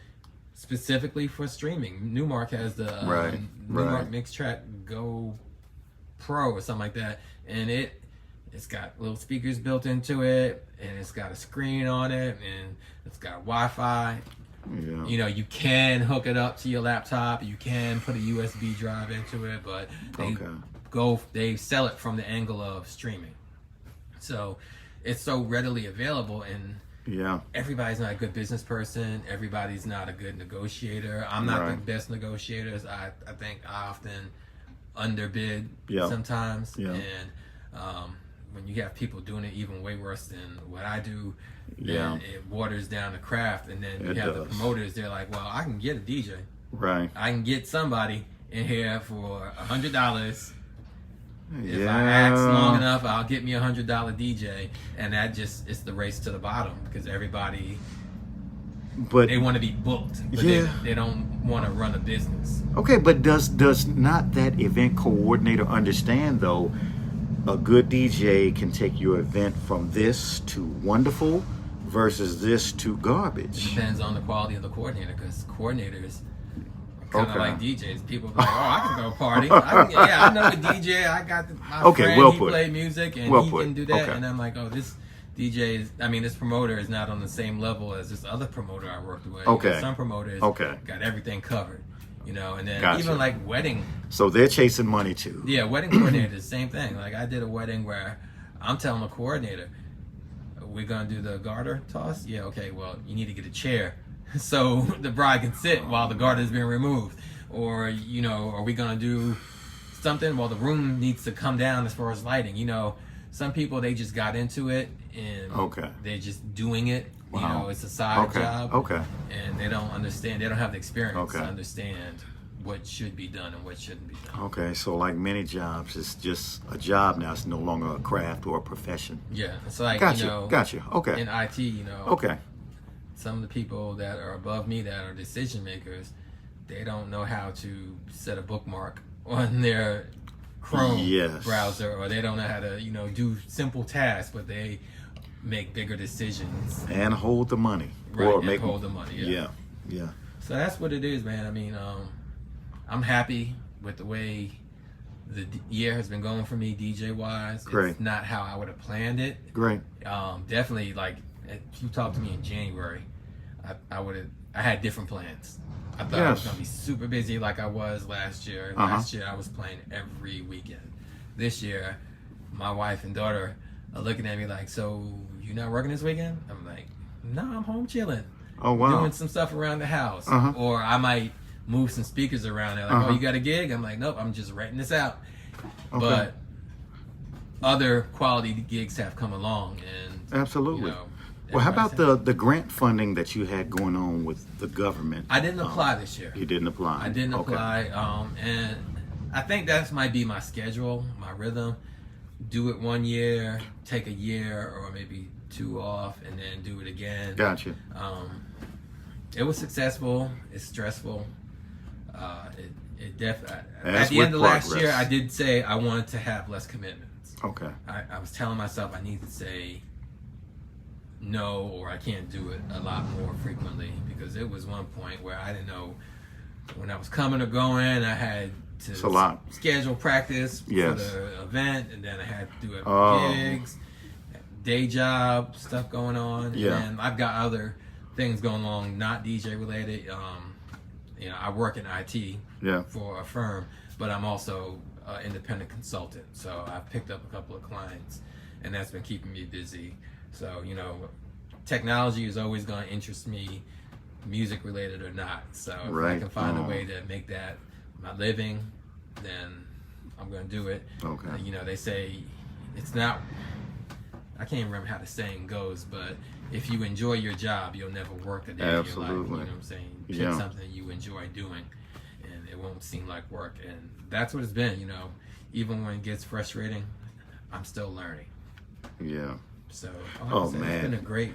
specifically for streaming. Newmark has the Newmark Mix Track Go Pro or something like that, and it's got little speakers built into it, and it's got a screen on it, and it's got Wi-Fi. Yeah. You know, you can hook it up to your laptop. You can put a USB drive into it, but they sell it from the angle of streaming. So it's so readily available, and everybody's not a good business person. Everybody's not a good negotiator. I'm not the best negotiators. I think I often underbid sometimes, and when you have people doing it even way worse than what I do, then it waters down the craft. And then you have the promoters, they're like, well, I can get a DJ. Right. I can get somebody in here for $100. If I ask long enough, I'll get me $100 DJ. And that just, it's the race to the bottom because everybody, they want to be booked, but they don't want to run a business. Okay, but does not that event coordinator understand, though, a good DJ can take your event from this to wonderful versus this to garbage? It depends on the quality of the coordinator, because coordinators are kind of like DJs. People are like, oh, I can go party. I know a DJ. I got my friend, he played music, and he can do that. And I'm like, oh, this DJ this promoter is not on the same level as this other promoter I worked with. You know, some promoters got everything covered. You know, and then even like wedding. So they're chasing money too. Yeah, wedding coordinators, same thing. Like I did a wedding where I'm telling the coordinator, we're going to do the garter toss? Yeah, okay, well, you need to get a chair so the bride can sit while the garter is being removed. Or, you know, are we going to do something? Well, the room needs to come down as far as lighting. You know, some people, they just got into it and they're just doing it. You know, it's a side job. And they don't understand. They don't have the experience to understand what should be done and what shouldn't be done. Okay, so like many jobs, it's just a job now. It's no longer a craft or a profession. Yeah, it's like, you know, in IT, you know, some of the people that are above me that are decision makers, they don't know how to set a bookmark on their Chrome browser, or they don't know how to, you know, do simple tasks, but they make bigger decisions and hold the money, or hold the money. Yeah. So that's what it is, man. I mean, I'm happy with the way the year has been going for me, DJ wise. Great. It's not how I would have planned it. Great. Definitely, like if you talked to me in January, I had different plans. I thought I was gonna be super busy like I was last year. Last year I was playing every weekend. This year, my wife and daughter are looking at me like, "So you not working this weekend?" I'm like, "No, I'm home chilling." Oh wow. Doing some stuff around the house, or I might move some speakers around. They're like, "Oh, you got a gig?" I'm like, "Nope, I'm just renting this out." Okay. But other quality gigs have come along, and absolutely. You know, well, how about the grant funding that you had going on with the government? I didn't apply this year. You didn't apply. I didn't apply, and I think that might be my schedule, my rhythm. Do it 1 year, take a year or maybe 2 off, and then do it again. Gotcha. It was successful. It's stressful. It definitely. As At the end of last year, I did say I wanted to have less commitments. Okay. I was telling myself I need to say no, or I can't do it a lot more frequently, because it was one point where I didn't know when I was coming or going. I had to schedule practice for the event, and then I had to do it gigs, day job stuff going on. Yeah. And I've got other things going on, not DJ related. You know, I work in IT for a firm, but I'm also an independent consultant. So I've picked up a couple of clients, and that's been keeping me busy. So, you know, technology is always going to interest me, music related or not. So if I can find a way to make that my living, then I'm going to do it. Okay. You know, they say it's not, I can't remember how the saying goes, but if you enjoy your job, you'll never work a day of your life. You know what I'm saying? Pick something you enjoy doing, and it won't seem like work. And that's what it's been, you know. Even when it gets frustrating, I'm still learning. Yeah. So, man, it's been a great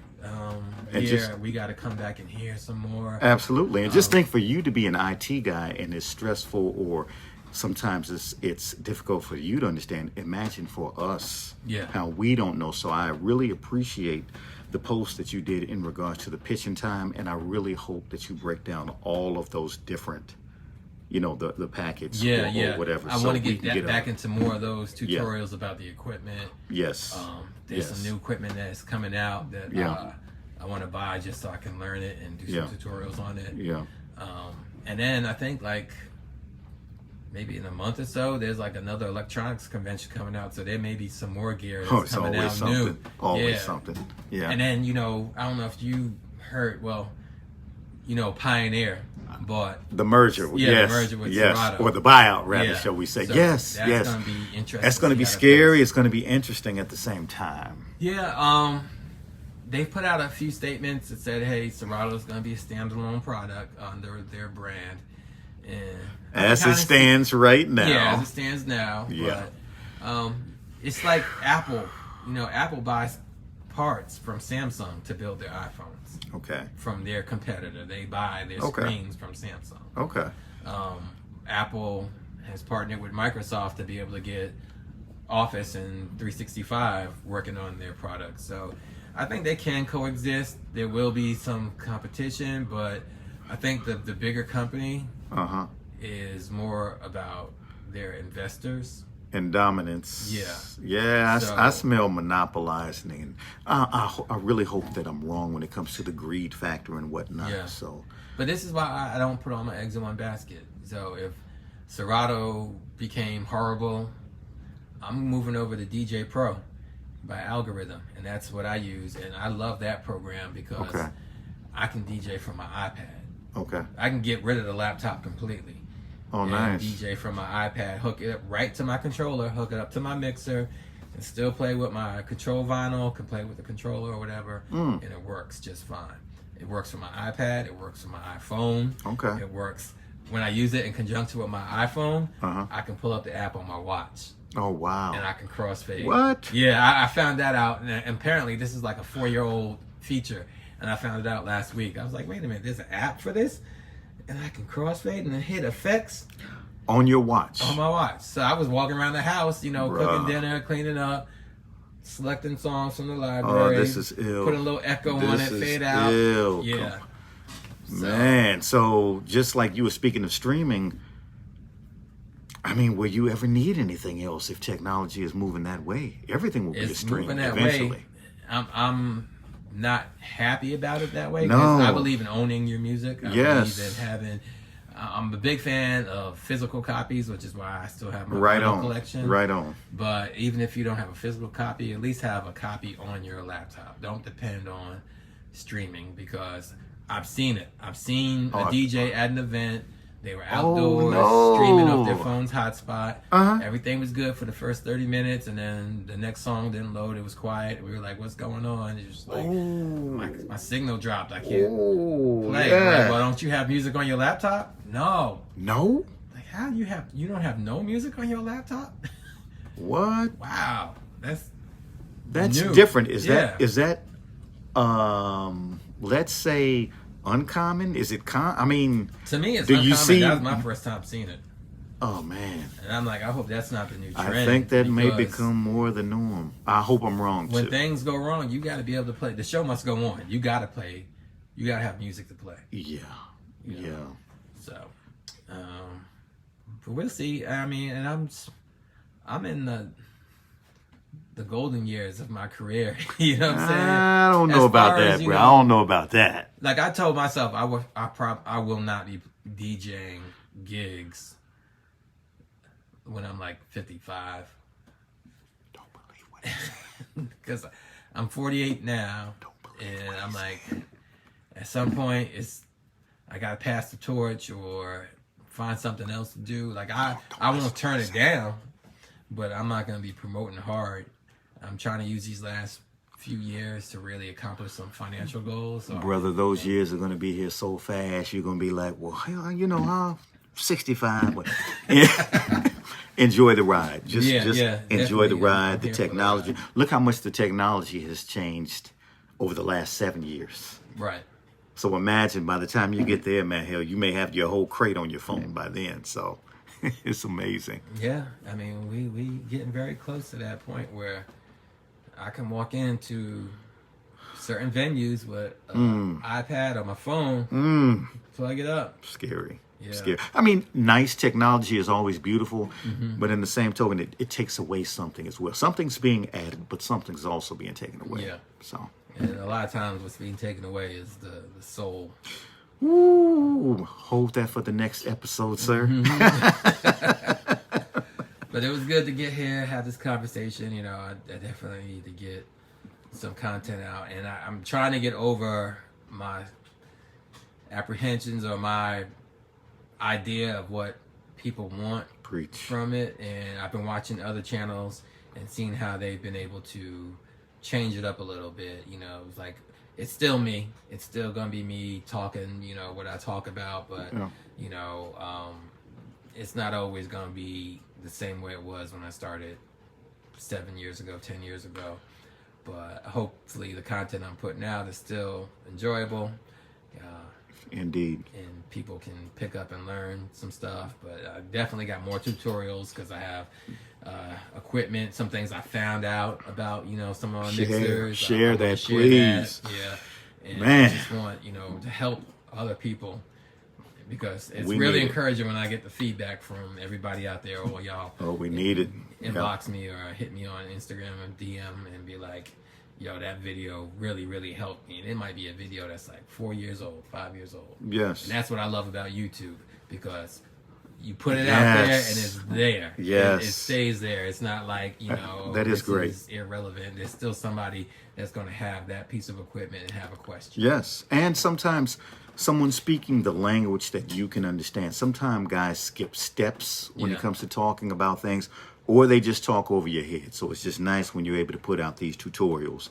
year. We got to come back and hear some more. Absolutely. And just think, for you to be an IT guy and it's stressful, or sometimes it's difficult for you to understand. Imagine for us, how we don't know. So I really appreciate the post that you did in regards to the pitching time, and I really hope that you break down all of those different, you know, the packets or whatever. I want to get back into more of those tutorials about the equipment. Yes. There's some new equipment that's coming out that I want to buy just so I can learn it and do some tutorials on it. Yeah. And then I think like maybe in a month or so, there's like another electronics convention coming out. So there may be some more gear that's coming out new. Always something. Yeah. And then, you know, I don't know if you heard, well, you know, Pioneer bought the merger. The merger with Serato. Or the buyout, rather, shall we say. So that's going to be interesting. That's going to be scary. It's going to be interesting at the same time. Yeah. They put out a few statements that said, hey, Serato's going to be a standalone product under their brand. And as it stands right now. Yeah, as it stands now. Yeah. But it's like Apple. You know, Apple buys parts from Samsung to build their iPhones. Okay. From their competitor. They buy their screens from Samsung. Okay. Apple has partnered with Microsoft to be able to get Office and 365 working on their products. So I think they can coexist. There will be some competition, but I think the bigger company is more about their investors. And dominance. Yeah. I smell monopolizing, and I really hope that I'm wrong when it comes to the greed factor and whatnot. Yeah. So, but this is why I don't put all my eggs in one basket. So if Serato became horrible, I'm moving over to DJ Pro by Algorithm, and that's what I use, and I love that program because I can DJ from my iPad. Okay. I can get rid of the laptop completely. Oh, nice. DJ from my iPad, hook it up right to my controller, hook it up to my mixer, and still play with my control vinyl, can play with the controller or whatever, and it works just fine. It works for my iPad, it works for my iPhone. Okay. It works when I use it in conjunction with my iPhone. I can pull up the app on my watch. Oh, wow. And I can crossfade. What? Yeah, I found that out, and apparently this is like a 4-year-old feature, and I found it out last week. I was like, wait a minute, there's an app for this? And I can crossfade and then hit effects on your watch. On my watch. So I was walking around the house, you know, cooking dinner, cleaning up, selecting songs from the library. Oh, this is ill. Put a little echo on it, fade out. Ill. Yeah. Man, so just like you were speaking of streaming, I mean, will you ever need anything else if technology is moving that way? Everything will be a stream eventually. Way. I'm not happy about it that way. No. I believe in owning your music. I believe in having. I'm a big fan of physical copies, which is why I still have my vinyl collection. Right on. But even if you don't have a physical copy, at least have a copy on your laptop. Don't depend on streaming, because I've seen it. I've seen a DJ at an event. They were outdoors streaming off their phone's hotspot. Everything was good for the first 30 minutes, and then the next song didn't load. It was quiet. We were like, "What's going on?" It's just like my signal dropped. I can't play. Like, well, don't you have music on your laptop? No. Like, how do you don't have no music on your laptop? What? Wow, that's new. Different. Is that let's say uncommon? Is it I mean, to me it's uncommon. That was my first time seeing it. Oh man. And I'm like, I hope that's not the new trend. I think that may become more the norm. I hope I'm wrong when things go wrong, you got to be able to play. The show must go on. You got to play. You got to have music to play. Yeah. So but we'll see. I mean, and I'm in the golden years of my career. You know what I'm saying? I don't know about that, bro. I don't know about that. Like, I told myself I will not be DJing gigs when I'm like 55. Don't believe what you said. Because I'm 48 now, and I'm like, at some point I gotta pass the torch or find something else to do. Like, I won't turn it down, but I'm not gonna be promoting hard. I'm trying to use these last few years to really accomplish some financial goals. So, brother, those years are going to be here so fast. You're going to be like, well, hell, I'm 65. But enjoy the ride. Just enjoy the ride, the technology. Look how much the technology has changed over the last 7 years. Right. So imagine by the time you get there, man, hell, you may have your whole crate on your phone by then. So it's amazing. Yeah. I mean, we getting very close to that point where I can walk into certain venues with an iPad or my phone, plug it up. Scary. I mean, nice technology is always beautiful, but in the same token, it takes away something as well. Something's being added, but something's also being taken away. Yeah. So, and a lot of times what's being taken away is the soul. Ooh, hold that for the next episode, sir. But it was good to get here, have this conversation. You know, I definitely need to get some content out. And I'm trying to get over my apprehensions or my idea of what people want from it. And I've been watching other channels and seeing how they've been able to change it up a little bit. You know, it's like, it's still me. It's still going to be me talking, you know, what I talk about. But, you know, it's not always going to be the same way it was when I started 7 years ago, 10 years ago. But hopefully the content I'm putting out is still enjoyable. Indeed. And people can pick up and learn some stuff. But I definitely got more tutorials because I have equipment, some things I found out about, you know, some of my mixers. Share that, please. Yeah. And I just want, you know, to help other people. Because it's really encouraging when I get the feedback from everybody out there. Or y'all. Oh, we need it. Inbox me or hit me on Instagram and DM and be like, yo, that video really, really helped me. And it might be a video that's like 4 years old, 5 years old. Yes. And that's what I love about YouTube, because you put it out there and it's there. Yes. It stays there. It's not like, you know, that is great. Is irrelevant. There's still somebody that's going to have that piece of equipment and have a question. Yes. And sometimes someone speaking the language that you can understand. Sometimes guys skip steps when it comes to talking about things, or they just talk over your head. So it's just nice when you're able to put out these tutorials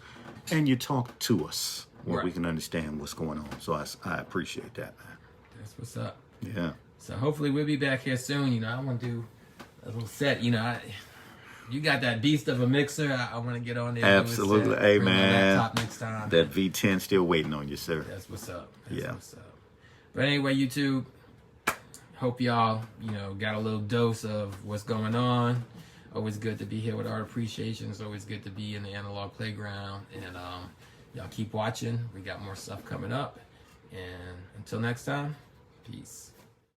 and you talk to us where we can understand what's going on. So I appreciate that, man. That's what's up. Yeah. So hopefully we'll be back here soon. You know, I want to do a little set. You know, you got that beast of a mixer. I want to get on there. Absolutely. Hey, man. Laptop next time. That V10 still waiting on you, sir. That's what's up. That's what's up. But anyway, YouTube, hope y'all, you know, got a little dose of what's going on. Always good to be here with Art Appreciation. It's always good to be in the analog playground. And y'all keep watching. We got more stuff coming up. And until next time, peace.